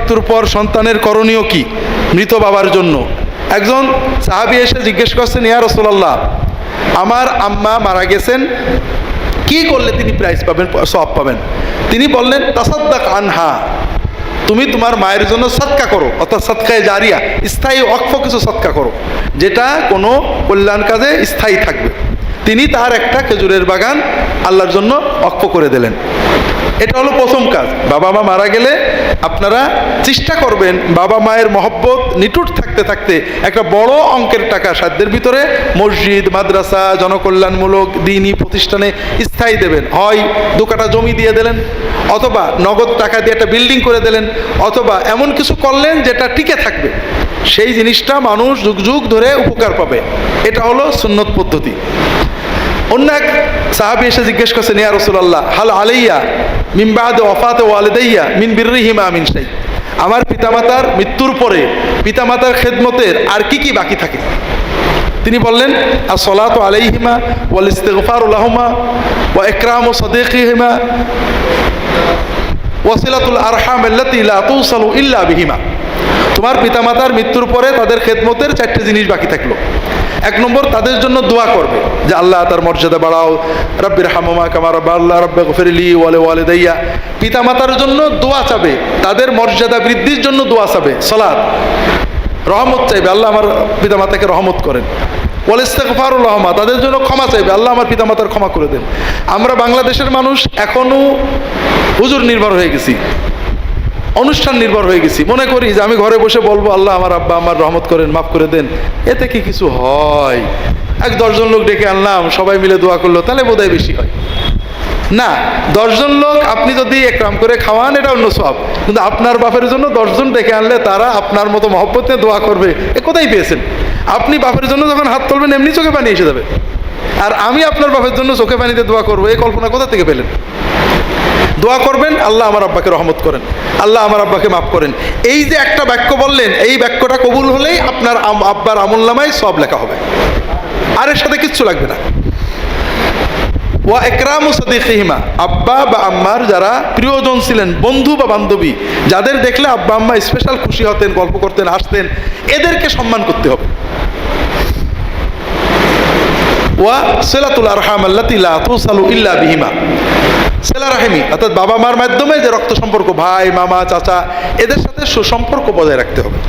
মৃত্যুর পর সন্তানের করণীয় কি মৃত বাবার জন্য? একজন সাহাবী এসে জিজ্ঞেস করছেন, ইয়া রাসূলুল্লাহ, আমার আম্মা মারা গেছেন, কি করলে তিনি প্রাইজ পাবেন, সওয়াব পাবেন? তিনি বললেন, তাসাদ্দাক আনহা, তুমি তোমার মায়ের জন্য সদকা করো, অর্থাৎ সদকায়ে জারিয়া, স্থায়ী ওয়াকফ কিছু সদকা করো, যেটা কোনো কল্যাণ কাজে স্থায়ী থাকবে। তিনি তার একটা খেজুরের বাগান আল্লাহর জন্য ওয়াকফ করে দিলেন। এটা হলো প্রথম কাজ। বাবা মা মারা গেলে আপনারা চেষ্টা করবেন বাবা মায়ের মহব্বত নিটুট থাকতে থাকতে একটা বড় অঙ্কের টাকা সাধ্যের ভিতরে মসজিদ, মাদ্রাসা, জনকল্যাণমূলক দিনী প্রতিষ্ঠানে স্থায়ী দেবেন। হয় 2 কাঠা জমি দিয়ে দিলেন, অথবা নগদ টাকা দিয়ে একটা বিল্ডিং করে দিলেন, অথবা এমন কিছু করলেন যেটা টিকে থাকবে, সেই জিনিসটা মানুষ যুগ যুগ ধরে উপকার পাবে। এটা হলো সুন্নত পদ্ধতি। অন্য এক সাহাবী এসে জিজ্ঞেস করছেন, ইয়া রাসূলুল্লাহ, হাল আলাইয়া মিন বা'দে ওয়াফাতে ওয়ালিদাইয়া মিন বিররিহিমা মিন শাই, আমার পিতামাতার মৃত্যুর পরে পিতামাতার খেদমতের আর কি কি বাকি থাকে? তিনি বললেন, as-সালাতু আলাইহিমা ওয়াল ইস্তিগফারু লাহুমা ওয়া ইকরামু সাদিকিহিমা ওয়া সিলাতুল আরহাম আল্লাতী লা তুসালু ইল্লা বিহিমা। তোমার পিতামাতার মৃত্যুর পরে তাদের খেদমতের 4টে জিনিস বাকি থাকলো। 1 নম্বর, তাদের জন্য দোয়া করবে যে আল্লাহ তার মর্যাদা বাড়াও, রাব্বির হামহুমা কামা রাব্বায়ানি রাব্বিগফিরলি ওয়া লিওয়ালিদাইয়া। পিতামাতার জন্য দোয়া চাবে, তাদের মর্যাদা বৃদ্ধির জন্য দোয়া চাবে, সালাত, রহমত চাইবে, আল্লাহ আমার পিতামাতাকে রহমত করেন। ওয়াল ইস্তিগফারু লাহুমা, তাদের জন্য ক্ষমা চাইবে, আল্লাহ আমার পিতামাতার ক্ষমা করে দেন। আমরা বাংলাদেশের মানুষ এখনো হুজুর নির্ভর হয়ে গেছি, অনুষ্ঠান নির্ভর হয়ে গেছি। মনে করি যে আমি ঘরে বসে বলবো আল্লাহ আমার আব্বা আমার রহমত করেন, মাফ করে দেন, এতে কি কিছু হয়? 10 জন লোক ডেকে আনলাম, সবাই মিলে দোয়া করলো, তাহলে বোধহয় বেশি হয় না। 10 জন লোক আপনি যদি একরাম করে খাওয়ান, এটা অন্য সওয়াব, কিন্তু আপনার বাপের জন্য 10 জন ডেকে আনলে তারা আপনার মতো মহব্বত নিয়ে দোয়া করবে, এ কোথায় পেয়েছেন? আপনি বাপের জন্য যখন হাত তুলবেন এমনি চোখে পানি এসে যাবে, আর আমি আপনার বাপের জন্য চোখে পানিতে দোয়া করবো, এই কল্পনা কোথা থেকে পেলেন? দোয়া করবেন, আল্লাহ আমার আব্বাকে রহমত করেন, আল্লাহ আমার আব্বাকে মাফ করেন। এই যে একটা বাক্য বললেন, এই বাক্যটা কবুল হলেই আপনার আব্বার আমলনামায় সব লেখা হবে, আর এর সাথে কিচ্ছু লাগবে না। ওয়া ইকরামু সাদিকিহিমা, আব্বা বা আম্মার যারা প্রিয়জন ছিলেন, বন্ধু বা বান্ধবী, যাদের দেখলে আব্বা আম্মা স্পেশাল খুশি হতেন, গল্প করতেন, হাসতেন, এদেরকে সম্মান করতে হবে। ওয়া সিলাতুল আরহাম আল্লাতী লা তুসালু ইল্লা বিহিমা, সেলা রাহিমি, অর্থাৎ বাবা মার মাধ্যমে যে রক্ত সম্পর্ক, ভাই, মামা, চাচা, এদের সাথে সুসম্পর্ক বজায় রাখতে হবে।